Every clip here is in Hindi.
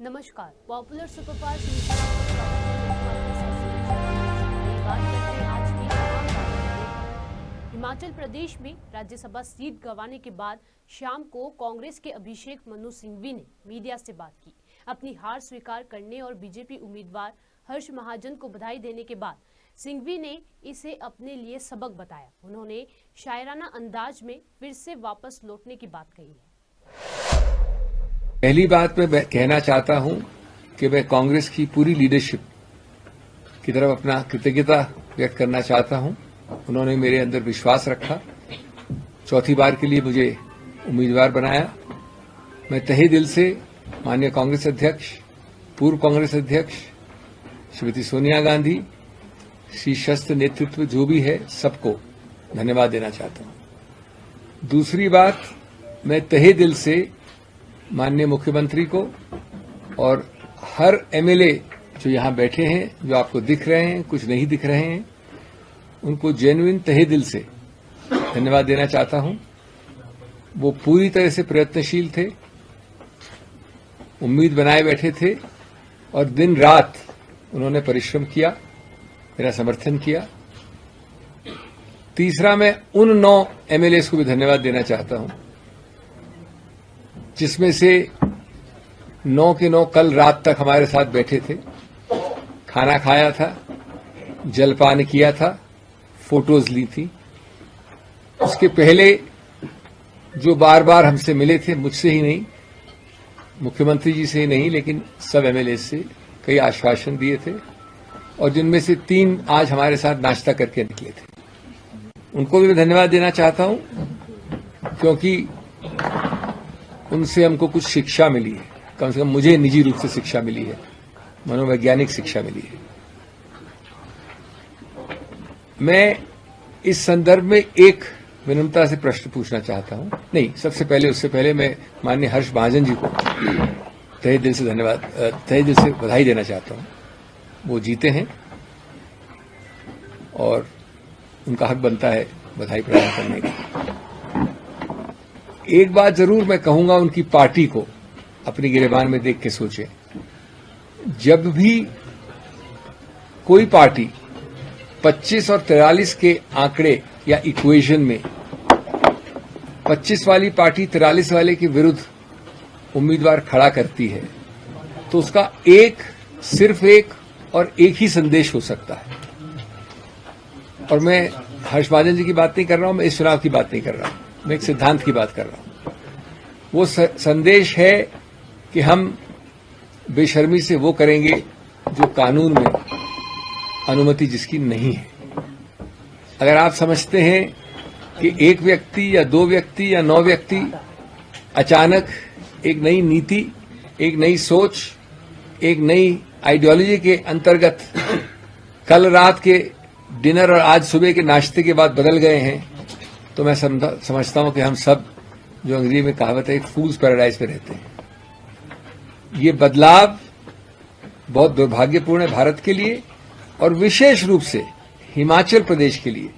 नमस्कार, पॉपुलर सुपरफास्ट न्यूज में आपका स्वागत है। आज की तमाम बातें। हिमाचल प्रदेश में राज्यसभा सीट गंवाने के बाद शाम को कांग्रेस के अभिषेक मनु सिंघवी ने मीडिया से बात की। अपनी हार स्वीकार करने और बीजेपी उम्मीदवार हर्ष महाजन को बधाई देने के बाद सिंघवी ने इसे अपने लिए सबक बताया। उन्होंने शायराना अंदाज में फिर से वापस लौटने की बात कही है। पहली बात मैं कहना चाहता हूं कि मैं कांग्रेस की पूरी लीडरशिप की तरफ अपना कृतज्ञता व्यक्त करना चाहता हूं। उन्होंने मेरे अंदर विश्वास रखा, चौथी बार के लिए मुझे उम्मीदवार बनाया। मैं तहे दिल से माननीय कांग्रेस अध्यक्ष, पूर्व कांग्रेस अध्यक्ष श्रीमती सोनिया गांधी, शीर्षस्थ नेतृत्व जो भी है, सबको धन्यवाद देना चाहता हूं। दूसरी बात, मैं तहे दिल से माननीय मुख्यमंत्री को और हर एमएलए जो यहां बैठे हैं, जो आपको दिख रहे हैं, कुछ नहीं दिख रहे हैं, उनको जेन्युइन तहे दिल से धन्यवाद देना चाहता हूं। वो पूरी तरह से प्रयत्नशील थे, उम्मीद बनाए बैठे थे और दिन रात उन्होंने परिश्रम किया, मेरा समर्थन किया। तीसरा, मैं उन 9 एमएलए को भी धन्यवाद देना चाहता हूं जिसमें से 9 के 9 कल रात तक हमारे साथ बैठे थे, खाना खाया था, जलपान किया था, फोटोज ली थी। उसके पहले जो बार बार हमसे मिले थे, मुझसे ही नहीं, मुख्यमंत्री जी से ही नहीं, लेकिन सब एमएलए से कई आश्वासन दिए थे और जिनमें से 3 आज हमारे साथ नाश्ता करके निकले थे। उनको भी मैं धन्यवाद देना चाहता हूं क्योंकि उनसे हमको कुछ शिक्षा मिली है, कम से कम मुझे निजी रूप से शिक्षा मिली है, मनोवैज्ञानिक शिक्षा मिली है। मैं इस संदर्भ में एक विनम्रता से प्रश्न पूछना चाहता हूं। नहीं, उससे पहले मैं माननीय हर्ष महाजन जी को तहे दिल से धन्यवाद, तहे दिल से बधाई देना चाहता हूं। वो जीते हैं और उनका हक बनता है बधाई प्रदान करने का। एक बात जरूर मैं कहूंगा, उनकी पार्टी को अपनी गिरेबान में देख के सोचें। जब भी कोई पार्टी 25 और 43 के आंकड़े या इक्वेशन में 25 वाली पार्टी 43 वाले के विरुद्ध उम्मीदवार खड़ा करती है, तो उसका सिर्फ एक और एक ही संदेश हो सकता है। और मैं हर्ष महाजन जी की बात नहीं कर रहा हूं, मैं इस चुनाव की बात नहीं कर रहा हूं, मैं एक सिद्धांत की बात कर रहा हूं। वो संदेश है कि हम बेशर्मी से वो करेंगे जो कानून में अनुमति जिसकी नहीं है। अगर आप समझते हैं कि एक व्यक्ति या 2 व्यक्ति या 9 व्यक्ति अचानक एक नई नीति, एक नई सोच, एक नई आइडियोलॉजी के अंतर्गत कल रात के डिनर और आज सुबह के नाश्ते के बाद बदल गए हैं, तो मैं समझता हूं कि हम सब, जो अंग्रेजी में कहावत है, एक फूल्स पैराडाइज पे रहते हैं। ये बदलाव बहुत दुर्भाग्यपूर्ण है भारत के लिए और विशेष रूप से हिमाचल प्रदेश के लिए,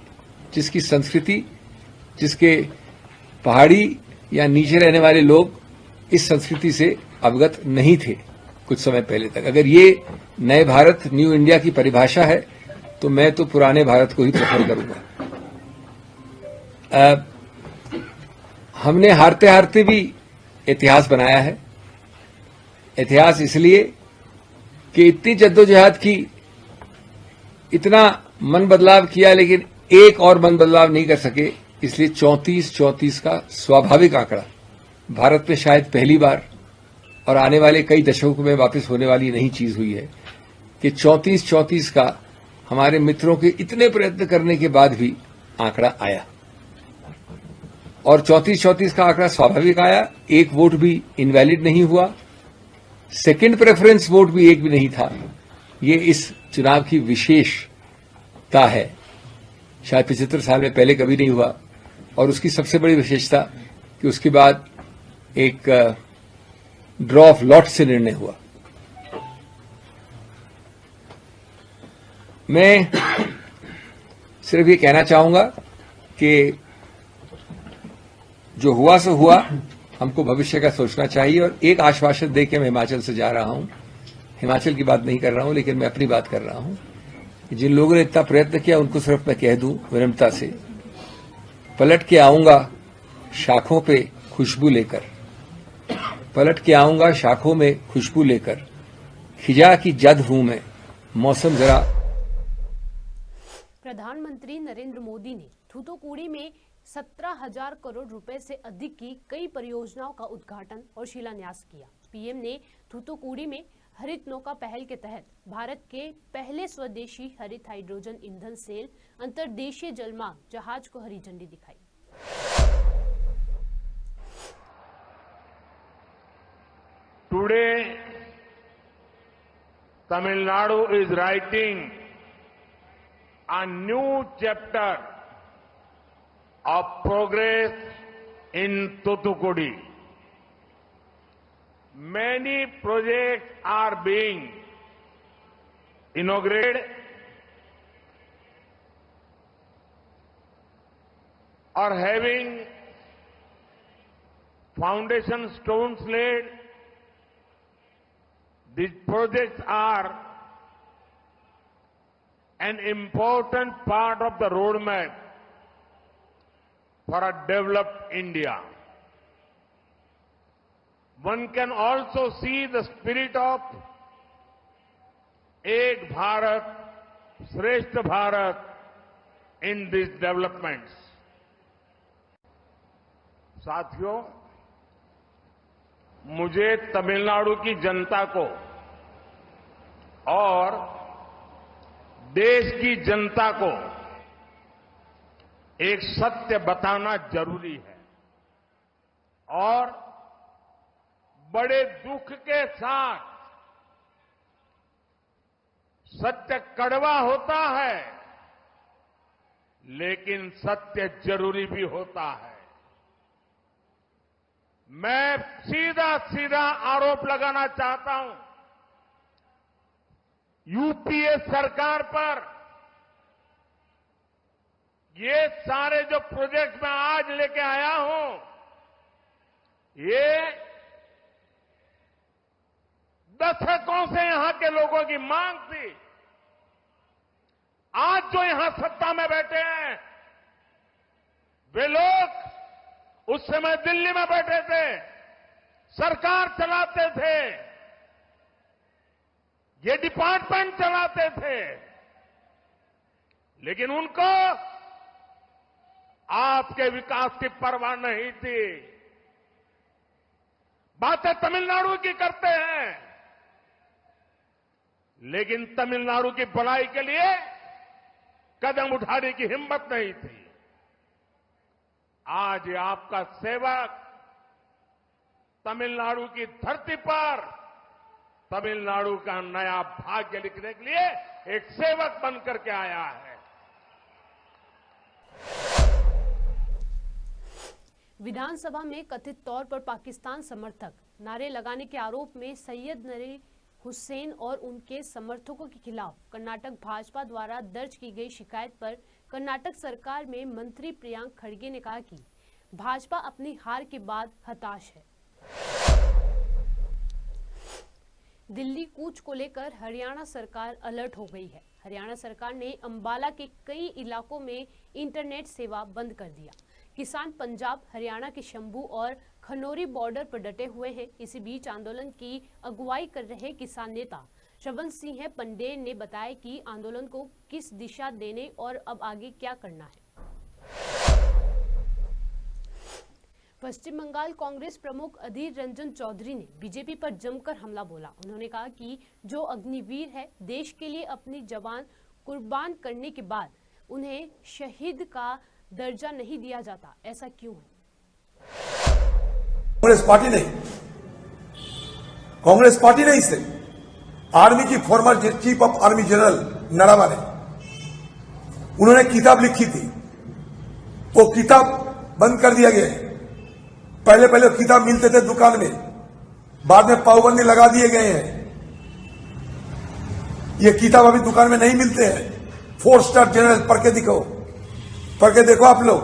जिसकी संस्कृति, जिसके पहाड़ी या नीचे रहने वाले लोग इस संस्कृति से अवगत नहीं थे कुछ समय पहले तक। अगर ये नए भारत, न्यू इंडिया की परिभाषा है, तो मैं तो पुराने भारत को ही प्रेफर करूंगा। हमने हारते हारते भी इतिहास बनाया है। इतिहास इसलिए कि इतनी जद्दोजहद की, इतना मन बदलाव किया, लेकिन एक और मन बदलाव नहीं कर सके। इसलिए 34-34 का स्वाभाविक आंकड़ा भारत में शायद पहली बार और आने वाले कई दशकों में वापस होने वाली नई चीज हुई है कि 34-34 का हमारे मित्रों के इतने प्रयत्न करने के बाद भी आंकड़ा आया। और 34-34 का आंकड़ा स्वाभाविक आया, एक वोट भी इनवैलिड नहीं हुआ, सेकंड प्रेफरेंस वोट भी एक भी नहीं था। ये इस चुनाव की विशेषता है, शायद 75 साल में पहले कभी नहीं हुआ। और उसकी सबसे बड़ी विशेषता कि उसके बाद एक ड्रॉ ऑफ लॉट से निर्णय हुआ। मैं सिर्फ ये कहना चाहूंगा कि जो हुआ सो हुआ, हमको भविष्य का सोचना चाहिए। और एक आश्वासन दे के मैं हिमाचल से जा रहा हूं, हिमाचल की बात नहीं कर रहा हूं, लेकिन मैं अपनी बात कर रहा हूं। जिन लोगों ने इतना प्रयत्न किया उनको सिर्फ मैं कह दूं विनम्रता से, पलट के आऊंगा शाखों पे खुशबू लेकर, पलट के आऊंगा शाखों में खुशबू लेकर, खिजा की जद हूं मैं, मौसम जरा। प्रधानमंत्री नरेंद्र मोदी ने थूथुकुडी में 17,000 करोड़ रुपए से अधिक की कई परियोजनाओं का उद्घाटन और शिलान्यास किया। पीएम ने थूथुकुडी में हरित नौका पहल के तहत भारत के पहले स्वदेशी हरित हाइड्रोजन ईंधन सेल अंतर्देशीय जलमार्ग जहाज को हरी झंडी दिखाई। Today, Tamil Nadu is writing a new chapter of progress in Thoothukudi. Many projects are being inaugurated or having foundation stones laid. These projects are an important part of the roadmap for a developed India. One can also see the spirit of Ek Bharat, Shrestha Bharat in these developments. साथियों, मुझे तमिलनाडु की जनता को और देश की जनता को एक सत्य बताना जरूरी है और बड़े दुख के साथ सत्य कड़वा होता है, लेकिन सत्य जरूरी भी होता है। मैं सीधा सीधा आरोप लगाना चाहता हूं यूपीए सरकार पर। ये सारे जो प्रोजेक्ट मैं आज लेके आया हूं, ये दशकों से यहां के लोगों की मांग थी। आज जो यहां सत्ता में बैठे हैं, वे लोग उस समय दिल्ली में बैठे थे, सरकार चलाते थे, ये डिपार्टमेंट चलाते थे, लेकिन उनको आपके विकास की परवाह नहीं थी। बातें तमिलनाडु की करते हैं, लेकिन तमिलनाडु की भलाई के लिए कदम उठाने की हिम्मत नहीं थी। आज ये आपका सेवक तमिलनाडु की धरती पर तमिलनाडु का नया भाग्य लिखने के लिए एक सेवक बनकर के आया है। विधानसभा में कथित तौर पर पाकिस्तान समर्थक नारे लगाने के आरोप में सैयद नरी हुसैन और उनके समर्थकों के खिलाफ कर्नाटक भाजपा द्वारा दर्ज की गई शिकायत पर कर्नाटक सरकार में मंत्री प्रियांक खड़गे ने कहा कि भाजपा अपनी हार के बाद हताश है। दिल्ली कूच को लेकर हरियाणा सरकार अलर्ट हो गई है। हरियाणा सरकार ने अंबाला के कई इलाकों में इंटरनेट सेवा बंद कर दिया। किसान पंजाब हरियाणा के शंभू और खनौरी बॉर्डर पर डटे हुए हैं। इसी बीच आंदोलन की अगुवाई कर रहे किसान नेता श्रवण सिंह पंडेर ने बताया कि आंदोलन को किस दिशा देने और अब आगे क्या करना है। पश्चिम बंगाल कांग्रेस प्रमुख अधीर रंजन चौधरी ने बीजेपी पर जमकर हमला बोला। उन्होंने कहा कि जो अग्निवीर है, देश के लिए अपनी जवान कुर्बान करने के बाद उन्हें शहीद का दर्जा नहीं दिया जाता, ऐसा क्यों है? कांग्रेस पार्टी ने इसे आर्मी की former chief of army general Naravane उन्होंने किताब लिखी थी, वो किताब बंद कर दिया गया है। पहले पहले किताब मिलते थे दुकान में, बाद में पाबंदी लगा दिए गए हैं। ये किताब अभी दुकान में नहीं मिलते हैं। 4 स्टार जनरल पढ़ के देखो आप लोग।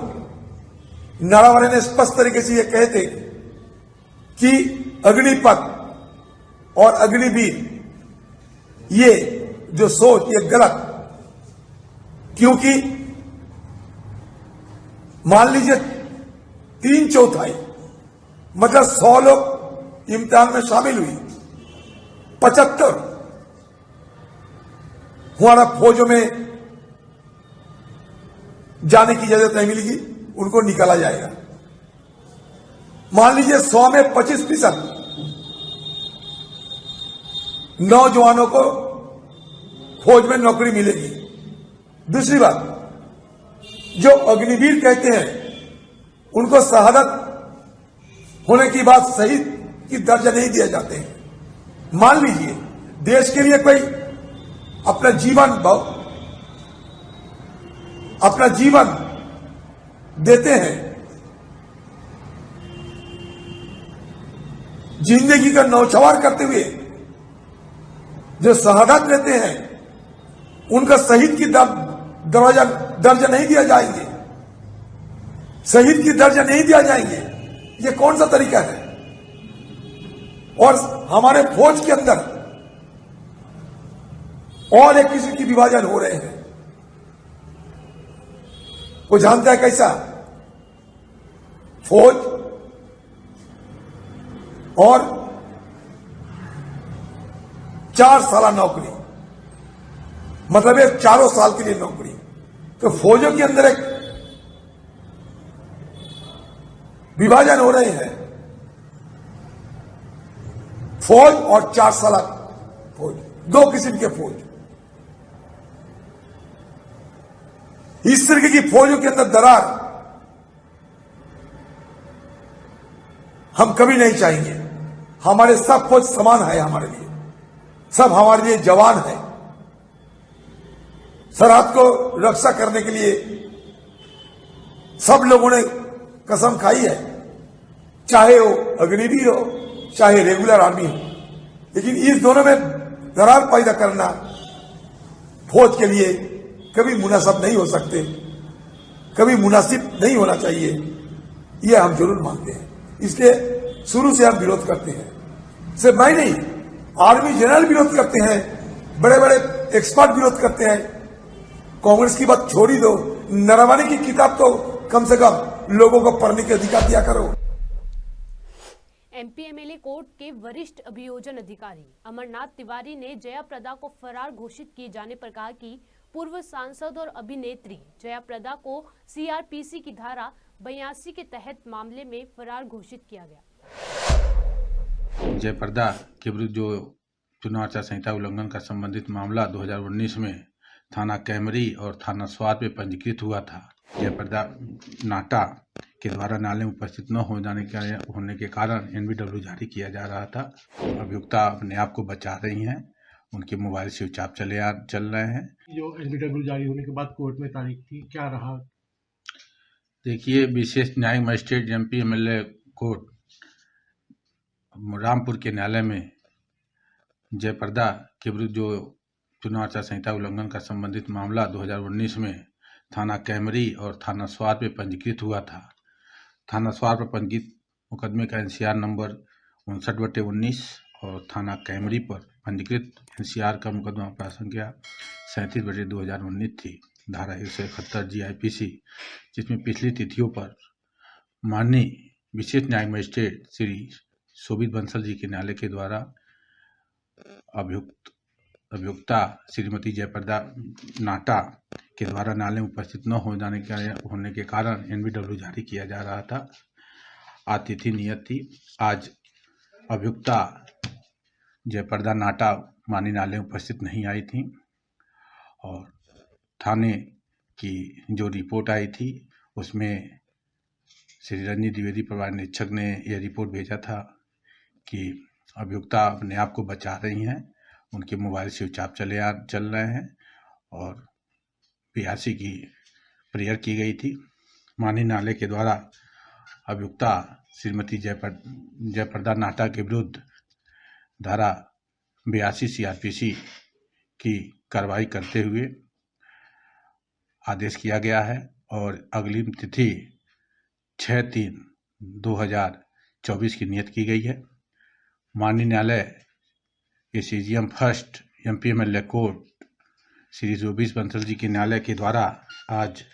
नरवणे ने स्पष्ट तरीके से ये कहे थे कि अग्निपथ और अग्निवीर ये जो सोच ये गलत, क्योंकि मान लीजिए 3/4 मतलब 100 लोग इम्तिहान में शामिल हुई, 75 हमारा फौजों में जाने की इजाजत नहीं मिलेगी, उनको निकाला जाएगा। मान लीजिए 100 में 25% नौजवानों को फौज में नौकरी मिलेगी। दूसरी बात, जो अग्निवीर कहते हैं उनको शहादत होने की बात शहीद की दर्जा नहीं दिया जाते हैं। मान लीजिए देश के लिए कोई अपना जीवन देते हैं, जिंदगी का नौछावर करते हुए जो शहादत लेते हैं उनका शहीद की दर्जा नहीं दिया जाएंगे, शहीद की दर्जा नहीं दिया जाएंगे। ये कौन सा तरीका है? और हमारे फौज के अंदर और एक किसी की विभाजन हो रहे हैं। वो जानता है कैसा? फौज और 4 साल नौकरी, मतलब एक 4 साल के लिए नौकरी। तो फौजों के अंदर एक विभाजन हो रहे हैं, फौज और 4 साल फौज, 2 किस्म के फौज। इस तरीके की फौजों के अंदर दरार हम कभी नहीं चाहेंगे। हमारे सब फौज समान है, हमारे लिए सब हमारे लिए जवान है। सरहद को रक्षा करने के लिए सब लोगों ने कसम खाई है, चाहे वो अग्निवीर हो चाहे रेगुलर आर्मी हो। लेकिन इस दोनों में दरार पैदा करना फौज के लिए कभी मुनासिब नहीं हो सकते, कभी मुनासिब नहीं होना चाहिए, यह हम जरूर मानते हैं। इसलिए शुरू से हम विरोध करते हैं। सिर्फ मैं नहीं, आर्मी जनरल विरोध करते हैं, बड़े बड़े एक्सपर्ट विरोध करते हैं। कांग्रेस की बात छोड़ ही दो, नरवणे की किताब तो कम से कम लोगों को पढ़ने के अधिकार दिया करो। एमपी एमएलए कोर्ट के वरिष्ठ अभियोजन अधिकारी अमरनाथ तिवारी ने जया प्रदा को फरार घोषित किए जाने पर कहा कि पूर्व सांसद और अभिनेत्री जया प्रदा को सीआरपीसी की धारा 82 के तहत मामले में फरार घोषित किया गया। जया प्रदा के विरुद्ध जो चुनाव आचार संहिता उल्लंघन का संबंधित मामला 2019 में थाना कैमरी और थाना स्वाद में पंजीकृत हुआ था। जया प्रदा नाटा के द्वारा नाले में उपस्थित न होने के कारण एनबीडब्ल्यू जारी किया जा रहा था। अभियुक्ता अपने आप को बचा रही हैं, उनके मोबाइल स्विच ऑफ चल रहे हैं। जो एनबीडब्ल्यू जारी होने के बाद कोर्ट में तारीख थी, क्या रहा? देखिए, विशेष न्यायिक magistrate MP MLA court Rampur के न्यायालय में जया प्रदा के विरुद्ध जो चुनाव आचार संहिता उल्लंघन का संबंधित मामला 2019 में थाना कैमरी और थाना स्वाद में पंजीकृत हुआ था। थाना स्वाद पर पंजीकृत मुकदमे का एनसीआर नंबर 59/19 और थाना कैमरी पर पंजीकृत एनसीआर का मुकदमा अपराध संख्या 37/2019 थी। धारा 171 GIPC, जिसमें पिछली तिथियों पर माननीय विशेष न्यायिक मजिस्ट्रेट श्री शोभित बंसल जी के न्यायालय के द्वारा अभियुक्ता श्रीमती जया प्रदा नाटा के द्वारा नाले में उपस्थित न होने के कारण एनबीडब्ल्यू जारी किया जा रहा था। आज तिथि नियत थी। आज अभियुक्ता जया प्रदा नाटा माननीय न्यायालय में उपस्थित नहीं आई थी और थाने की जो रिपोर्ट आई थी उसमें श्री रंजीत द्विवेदी प्रभारी निरीक्षक ने यह रिपोर्ट भेजा था कि अभियुक्ता अपने आप को बचा रही हैं, उनके मोबाइल स्विच ऑफ चल रहे हैं और 82 की प्रेयर की गई थी। माननीय न्यायालय के द्वारा अभियुक्ता श्रीमती जया प्रदा नाटा के विरुद्ध धारा 82 CRPC की कार्रवाई करते हुए आदेश किया गया है और अगली तिथि 6/3/2021 24 की नियत की गई है। माननीय न्यायालय के CGM first MPMLA court Shri जोबीस बंसल जी के न्यायालय के द्वारा आज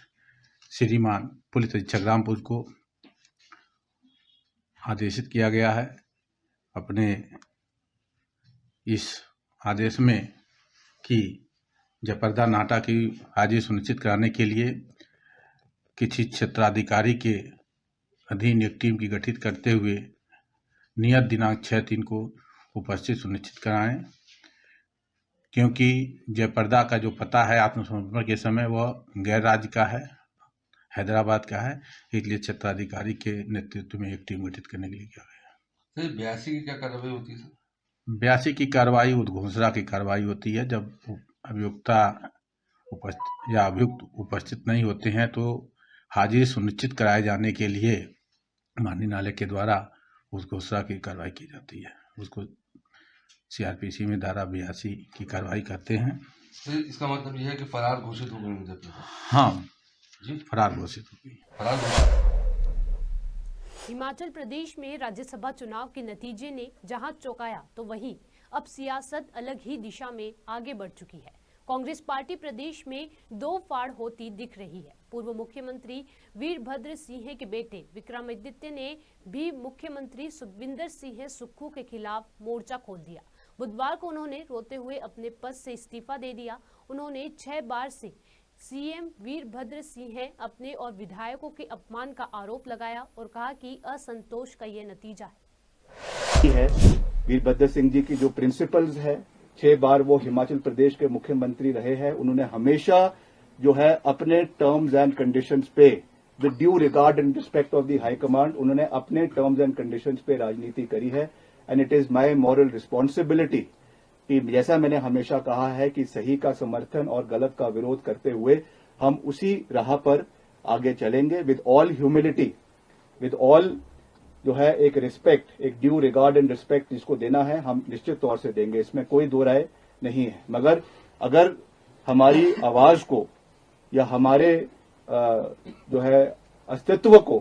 श्रीमान पुलिस अधीक्षक रामपुर को आदेशित किया गया है। अपने इस आदेश में कि जयप्रदा नाटा की हाजिरी सुनिश्चित कराने के लिए किसी क्षेत्राधिकारी के अधीन एक टीम की गठित करते हुए नियत दिनांक 6/3 को उपस्थित सुनिश्चित कराएं, क्योंकि जयप्रदा का जो पता है आत्मसमर्पण के समय वह गैर राज्य का है, हैदराबाद का है, इसलिए क्षेत्राधिकारी के नेतृत्व में एक टीम गठित करने के लिए किया गया। सर 82 की क्या कार्रवाई होती है? 82 की कार्रवाई उद्घोषणा की कार्रवाई होती है। जब अभियुक्ता या अभियुक्त उपस्थित नहीं होते हैं तो हाजिरी सुनिश्चित कराए जाने के लिए माननीय न्यायालय के द्वारा उद्घोषणा की कार्रवाई की जाती है। उसको CRPC में धारा 82 की कार्रवाई करते हैं। तो इसका मतलब यह है कि फरार घोषित हो गए जब? हाँ जी, फरार घोषित हो गई। फरार घोषित। हिमाचल प्रदेश में राज्यसभा चुनाव के नतीजे ने जहां चौंकाया तो वहीं अब सियासत अलग ही दिशा में आगे बढ़ चुकी है। कांग्रेस पार्टी प्रदेश में दो फाड़ होती दिख रही है। पूर्व मुख्यमंत्री वीरभद्र सिंह के बेटे विक्रमादित्य ने भी मुख्यमंत्री सुखविंदर सिंह सुक्खू के खिलाफ मोर्चा खोल दिया। बुधवार को उन्होंने रोते हुए अपने पद से इस्तीफा दे दिया। उन्होंने 6 बार से CM वीरभद्र सिंह अपने और विधायकों के अपमान का आरोप लगाया और कहा कि असंतोष का ये नतीजा है। वीरभद्र सिंह जी की जो प्रिंसिपल्स है, 6 बार वो हिमाचल प्रदेश के मुख्यमंत्री रहे हैं। उन्होंने हमेशा जो है अपने टर्म्स एंड कंडीशंस पे with due regard and respect of the high command उन्होंने अपने टर्म्स एंड कंडीशंस पे राजनीति करी है। And it is my moral responsibility कि जैसा मैंने हमेशा कहा है कि सही का समर्थन और गलत का विरोध करते हुए हम उसी राह पर आगे चलेंगे with all humility, with all जो है एक रिस्पेक्ट, एक ड्यू रिगार्ड एंड रिस्पेक्ट जिसको देना है हम निश्चित तौर से देंगे, इसमें कोई दो राय नहीं है। मगर अगर हमारी आवाज को या हमारे जो है अस्तित्व को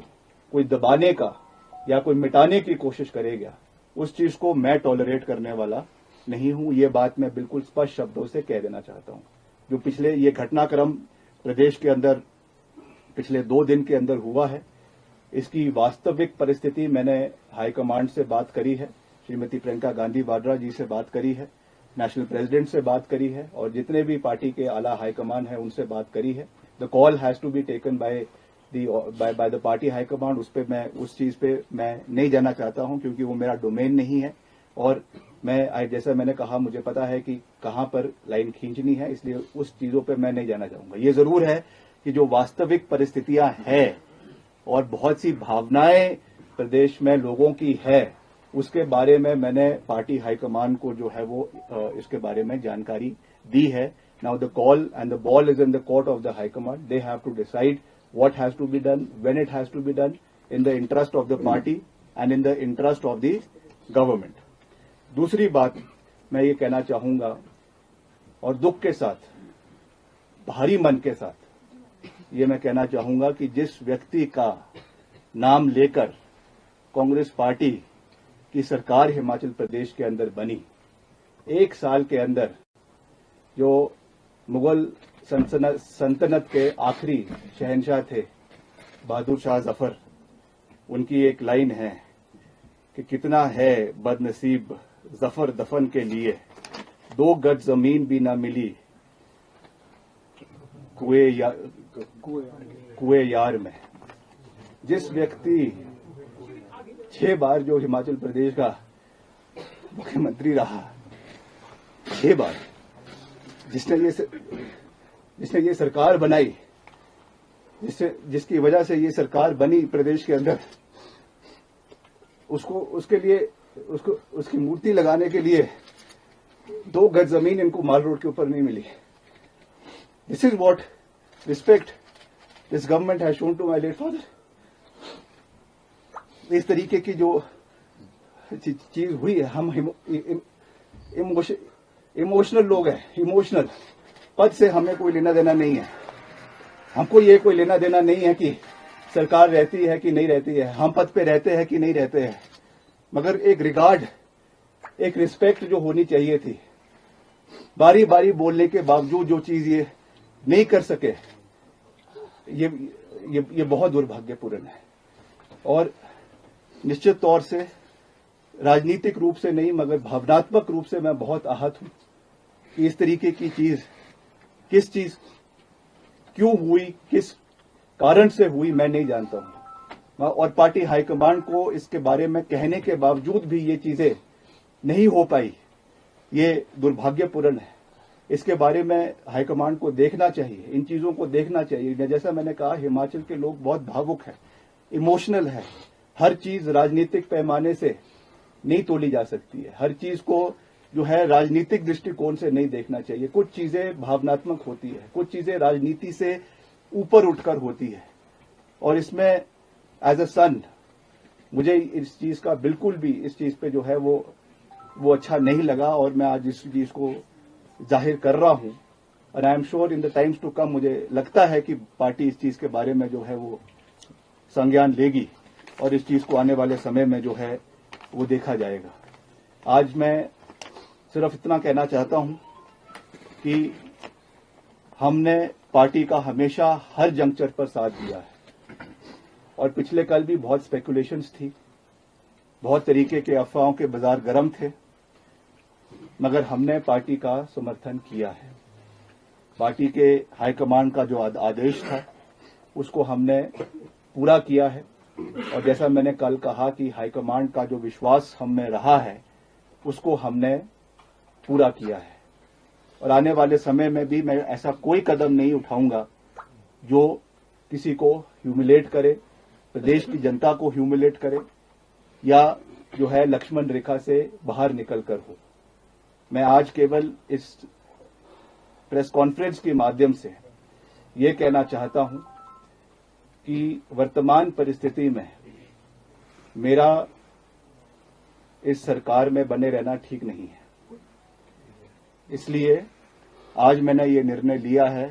कोई दबाने का या कोई मिटाने की कोशिश करेगा, उस चीज को मैं टॉलरेट करने वाला नहीं हूं। ये बात मैं बिल्कुल स्पष्ट शब्दों से कह देना चाहता हूं। जो पिछले ये घटनाक्रम प्रदेश के अंदर पिछले 2 दिन के अंदर हुआ है, इसकी वास्तविक परिस्थिति मैंने हाईकमांड से बात करी है, श्रीमती प्रियंका गांधी वाड्रा जी से बात करी है, नेशनल प्रेसिडेंट से बात करी है और जितने भी पार्टी के आला हाईकमान है उनसे बात करी है। The call has to be taken by the party high command. उस पे मैं उस चीज पे मैं नहीं जाना चाहता हूं क्योंकि वो मेरा डोमेन नहीं है और मैं जैसा मैंने कहा मुझे पता है कि कहां पर लाइन खींचनी है, इसलिए उस चीजों पे मैं नहीं जाना चाहूंगा। ये जरूर है कि जो वास्तविक परिस्थितियां हैं और बहुत सी भावनाएं प्रदेश में लोगों की है, उसके बारे में मैंने पार्टी हाईकमान को जो है वो इसके बारे में जानकारी दी है। Now the call and the ball is in the court of the high command. They have to decide what has to be done, when it has to be done, in the interest of the party and in the interest of the government. दूसरी बात मैं ये कहना चाहूंगा और दुख के साथ, भारी मन के साथ ये मैं कहना चाहूंगा कि जिस व्यक्ति का नाम लेकर कांग्रेस पार्टी की सरकार हिमाचल प्रदेश के अंदर बनी, 1 साल के अंदर जो मुगल सल्तनत के आखिरी शहंशाह थे बहादुर शाह जफर, उनकी एक लाइन है कि कितना है बदनसीब जफर दफन के लिए, 2 गज जमीन भी ना मिली कुएं यार में। जिस व्यक्ति 6 बार जो हिमाचल प्रदेश का मुख्यमंत्री रहा, 6 बार, जिसने ये सरकार बनाई, जिसकी वजह से ये सरकार बनी प्रदेश के अंदर, उसकी मूर्ति लगाने के लिए 2 गज जमीन इनको माल रोड के ऊपर नहीं मिली। This is what respect this government has shown to my late father. इस तरीके की जो चीज हुई है, हम इमोशनल लोग हैं, इमोशनल। पद से हमें कोई लेना देना नहीं है, हमको ये कोई लेना देना नहीं है कि सरकार रहती है कि नहीं रहती है, हम पद पे रहते हैं कि नहीं रहते हैं। मगर एक रिगार्ड, एक रिस्पेक्ट जो होनी चाहिए थी, बारी बारी बोलने के बावजूद जो चीज ये नहीं कर सके, ये बहुत दुर्भाग्यपूर्ण है। और निश्चित तौर से राजनीतिक रूप से नहीं मगर भावनात्मक रूप से मैं बहुत आहत हूं कि इस तरीके की चीज, किस चीज क्यों हुई, किस कारण से हुई, मैं नहीं जानता हूं। और पार्टी हाईकमांड को इसके बारे में कहने के बावजूद भी ये चीजें नहीं हो पाई, ये दुर्भाग्यपूर्ण है। इसके बारे में हाईकमांड को देखना चाहिए, इन चीजों को देखना चाहिए। जैसा मैंने कहा, हिमाचल के लोग बहुत भावुक हैं, इमोशनल है। हर चीज राजनीतिक पैमाने से नहीं तोली जा सकती है, हर चीज को जो है राजनीतिक दृष्टिकोण से नहीं देखना चाहिए। कुछ चीजें भावनात्मक होती है, कुछ चीजें राजनीति से ऊपर उठकर होती है। और इसमें एज अ सन मुझे इस चीज का बिल्कुल भी, इस चीज पे जो है वो अच्छा नहीं लगा और मैं आज इस चीज को जाहिर कर रहा हूं। और I am sure in the times to come मुझे लगता है कि पार्टी इस चीज के बारे में जो है वो संज्ञान लेगी और इस चीज को आने वाले समय में जो है वो देखा जाएगा। आज मैं सिर्फ इतना कहना चाहता हूं कि हमने पार्टी का हमेशा हर जंक्चर पर साथ दिया है और पिछले कल भी बहुत स्पेकुलेशंस थी, बहुत तरीके के अफवाहों के बाजार गर्म थे, मगर हमने पार्टी का समर्थन किया है। पार्टी के हाईकमांड का जो आदेश था उसको हमने पूरा किया है और जैसा मैंने कल कहा कि हाईकमांड का जो विश्वास हम में रहा है उसको हमने पूरा किया है। और आने वाले समय में भी मैं ऐसा कोई कदम नहीं उठाऊंगा जो किसी को ह्यूमिलेट करे, प्रदेश की जनता को ह्यूमिलेट करे या जो है लक्ष्मण रेखा से बाहर निकल कर हो। मैं आज केवल इस प्रेस कॉन्फ्रेंस के माध्यम से ये कहना चाहता हूं कि वर्तमान परिस्थिति में मेरा इस सरकार में बने रहना ठीक नहीं है। इसलिए आज मैंने ये निर्णय लिया है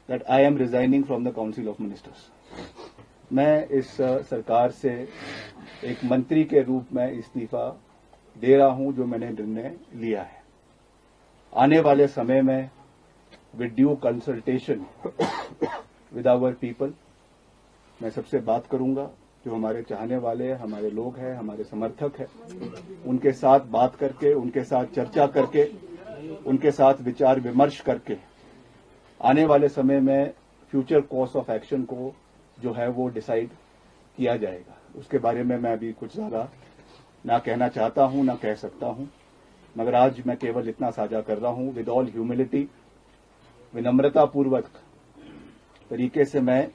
that I am resigning from the council of ministers. मैं इस सरकार से एक मंत्री के रूप में इस्तीफा दे रहा हूं जो मैंने निर्णय लिया है। आने वाले समय में with due consultation with our people मैं सबसे बात करूंगा, जो हमारे चाहने वाले हैं, हमारे लोग हैं, हमारे समर्थक हैं, उनके साथ बात करके, उनके साथ चर्चा करके, उनके साथ विचार विमर्श करके आने वाले समय में फ्यूचर कोर्स ऑफ एक्शन को जो है वो डिसाइड किया जाएगा। उसके बारे में मैं अभी कुछ ज्यादा ना कहना चाहता हूं, ना कह सकता हूं, मगर आज मैं केवल इतना साझा कर रहा हूं विद ऑल ह्यूमिलिटी, विनम्रता पूर्वक तरीके से मैं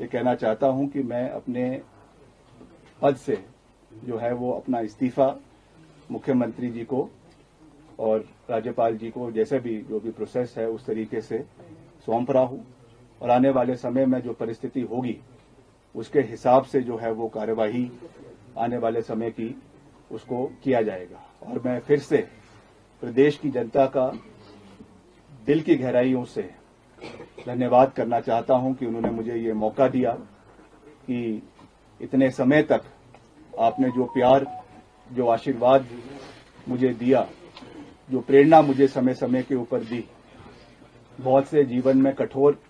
ये कहना चाहता हूं कि मैं अपने पद से जो है वो अपना इस्तीफा मुख्यमंत्री जी को और राज्यपाल जी को जैसे भी जो भी प्रोसेस है उस तरीके से सौंप रहा हूं और आने वाले समय में जो परिस्थिति होगी उसके हिसाब से जो है वो कार्यवाही आने वाले समय की उसको किया जाएगा। और मैं फिर से प्रदेश की जनता का दिल की गहराइयों से धन्यवाद करना चाहता हूं कि उन्होंने मुझे ये मौका दिया कि इतने समय तक आपने जो प्यार, जो आशीर्वाद मुझे दिया, जो प्रेरणा मुझे समय समय के ऊपर दी। बहुत से जीवन में कठोर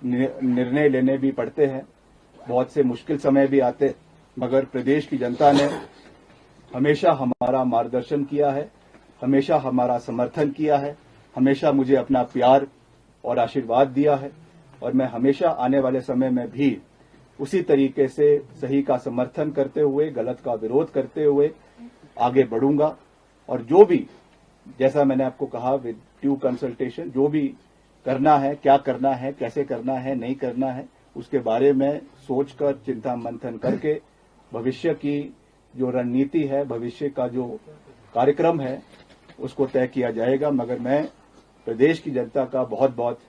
निर्णय लेने भी पड़ते हैं, बहुत से मुश्किल समय भी आते, मगर प्रदेश की जनता ने हमेशा हमारा मार्गदर्शन किया है, हमेशा हमारा समर्थन किया है, हमेशा मुझे अपना प्यार और आशीर्वाद दिया है और मैं हमेशा आने वाले समय में भी उसी तरीके से सही का समर्थन करते हुए, गलत का विरोध करते हुए आगे बढ़ूंगा। और जो भी, जैसा मैंने आपको कहा, विद ड्यू कंसल्टेशन, जो भी करना है, क्या करना है, कैसे करना है, नहीं करना है, उसके बारे में सोचकर, चिंता मंथन करके भविष्य की जो रणनीति है, भविष्य का जो कार्यक्रम है उसको तय किया जाएगा। मगर मैं प्रदेश की जनता का बहुत बहुत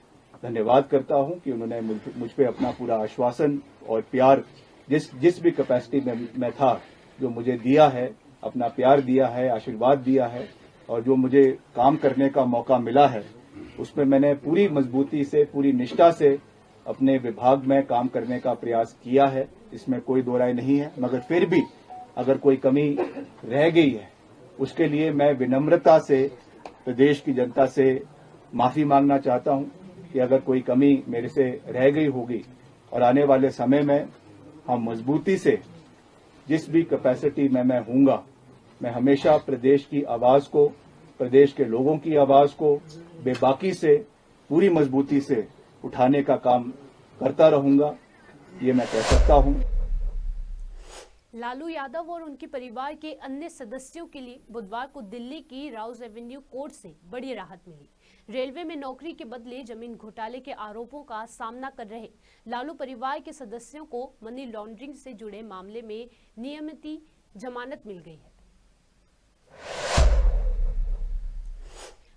धन्यवाद करता हूं कि उन्होंने मुझ पे अपना पूरा आश्वासन और प्यार जिस भी कैपेसिटी में मैं था जो मुझे दिया है, अपना प्यार दिया है, आशीर्वाद दिया है और जो मुझे काम करने का मौका मिला है उसमें मैंने पूरी मजबूती से, पूरी निष्ठा से अपने विभाग में काम करने का प्रयास किया है। इसमें कोई दो राय नहीं है। मगर फिर भी अगर कोई कमी रह गई है उसके लिए मैं विनम्रता से प्रदेश की जनता से माफी मांगना चाहता हूं कि अगर कोई कमी मेरे से रह गई होगी और आने वाले समय में हम मजबूती से जिस भी कैपेसिटी में मैं हूंगा, मैं हमेशा प्रदेश की आवाज को, प्रदेश के लोगों की आवाज को बेबाकी से पूरी मजबूती से उठाने का काम करता रहूंगा, ये मैं कह सकता हूं। लालू यादव और उनके परिवार के अन्य सदस्यों के लिए बुधवार को दिल्ली की राउज एवेन्यू कोर्ट से बड़ी राहत मिली। रेलवे में नौकरी के बदले जमीन घोटाले के आरोपों का सामना कर रहे लालू परिवार के सदस्यों को मनी लॉन्ड्रिंग से जुड़े मामले में नियमित जमानत मिल गई है।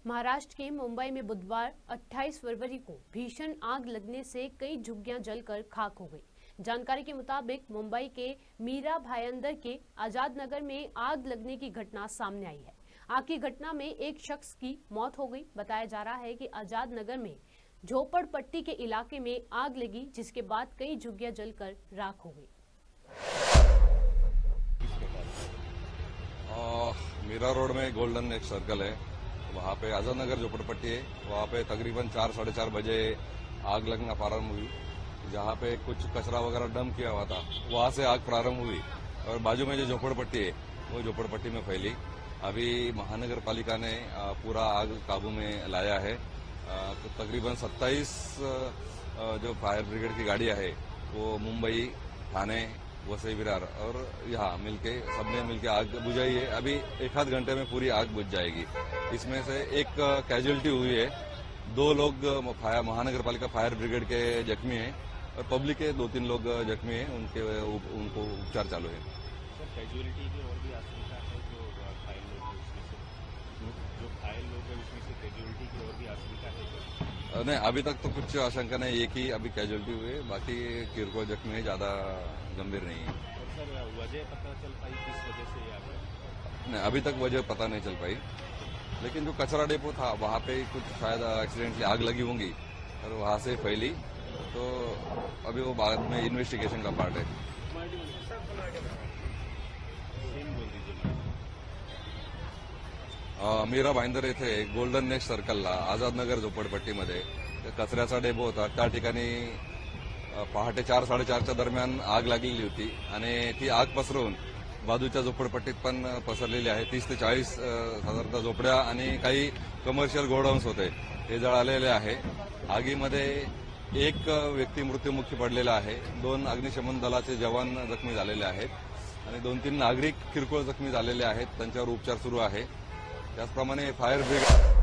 महाराष्ट्र के मुंबई में बुधवार 28 फरवरी को भीषण आग लगने से कई झुग्गियां जलकर खाक हो गई। जानकारी के मुताबिक मुंबई के मीरा भायंदर के आजाद नगर में आग लगने की घटना सामने आई है। आग की घटना में एक शख्स की मौत हो गई। बताया जा रहा है कि आजाद नगर में झोपड़पट्टी के इलाके में आग लगी, जिसके बाद कई झुग्गियां जलकर राख हो गई। मीरा रोड में गोल्डन एक सर्कल है, वहाँ पे आजाद नगर झोपड़पट्टी है। वहाँ पे तकरीबन 4-4:30 बजे आग लगना प्रारंभ हुई। जहाँ पे कुछ कचरा वगैरह डंप किया हुआ था, वहाँ से आग प्रारंभ हुई और बाजू में जो झोपड़पट्टी है वो झोपड़पट्टी में फैली। अभी महानगर पालिका ने पूरा आग काबू में लाया है। तो तकरीबन 27 जो फायर ब्रिगेड की गाड़ियां है वो मुंबई, ठाणे, वसई विरार और यहाँ सबने मिलके आग बुझाई है। अभी 1-8 घंटे में पूरी आग बुझ जाएगी। इसमें से एक कैजुअलिटी हुई है, 2 लोग महानगर पालिका फायर ब्रिगेड के जख्मी हैं और पब्लिक के 2-3 लोग जख्मी हैं, उनको उपचार चालू है। सर, कैजुअलिटी की और भी आशंका है, जो घायल लोग हैं उसमें से कैजुअलिटी की और भी आशंका है? नहीं, अभी तक तो कुछ आशंका नहीं, एक ही अभी कैजुअलिटी हुई है, बाकी किरकोळ जख्मी है, ज्यादा गंभीर नहीं है। और सर, वजह पता चल पाई किस वजह से ये आग? नहीं, अभी तक वजह पता नहीं चल पाई, लेकिन जो कचरा डेपो था वहाँ पे कुछ शायद एक्सीडेंटली आग लगी होंगी और वहाँ से फैली, तो अभी वो बाद में इन्वेस्टिगेशन का पार्ट है। मीरा भाईंदर येथे गोल्डन नेक्स्ट सर्कलला आझादनगर झोपडपट्टीमध्ये कचऱ्याचा डेपो होता। त्या ठिकाणी पहाटे 4-4:30च्या दरम्यान आग लागलेली होती आणि ती आग पसरवून बाजूच्या झोपडपट्टीत पण पसरलेली आहे। 30 ते 40 साधारणतः झोपड्या आणि काही कमर्शियल गोडाऊन्स होते, हे जळालेले आहे। आगीमध्ये एक व्यक्ती मृत्युमुखी पडलेला आहे, 2 अग्निशमन दलाचे जवान जखमी झालेले आहेत आणि 2-3 नागरिक किरकोळ जखमी झालेले आहेत, त्यांच्यावर उपचार सुरू आहे। त्याचप्रमाणे फायर ब्रिगेड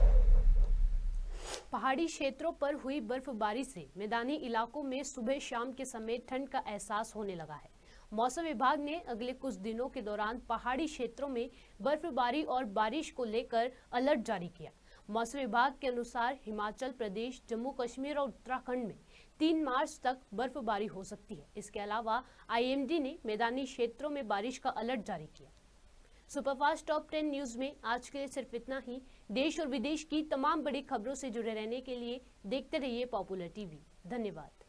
पहाड़ी क्षेत्रों पर हुई बर्फबारी से मैदानी इलाकों में सुबह शाम के समय ठंड का एहसास होने लगा है। मौसम विभाग ने अगले कुछ दिनों के दौरान पहाड़ी क्षेत्रों में बर्फबारी और बारिश को लेकर अलर्ट जारी किया। मौसम विभाग के अनुसार हिमाचल प्रदेश, जम्मू कश्मीर और उत्तराखंड में 3 मार्च तक बर्फबारी हो सकती है। इसके अलावा IMD ने मैदानी क्षेत्रों में बारिश का अलर्ट जारी किया। सुपरफास्ट टॉप 10 न्यूज में आज के लिए सिर्फ इतना ही। देश और विदेश की तमाम बड़ी खबरों से जुड़े रहने के लिए देखते रहिए पॉपुलर टीवी। धन्यवाद।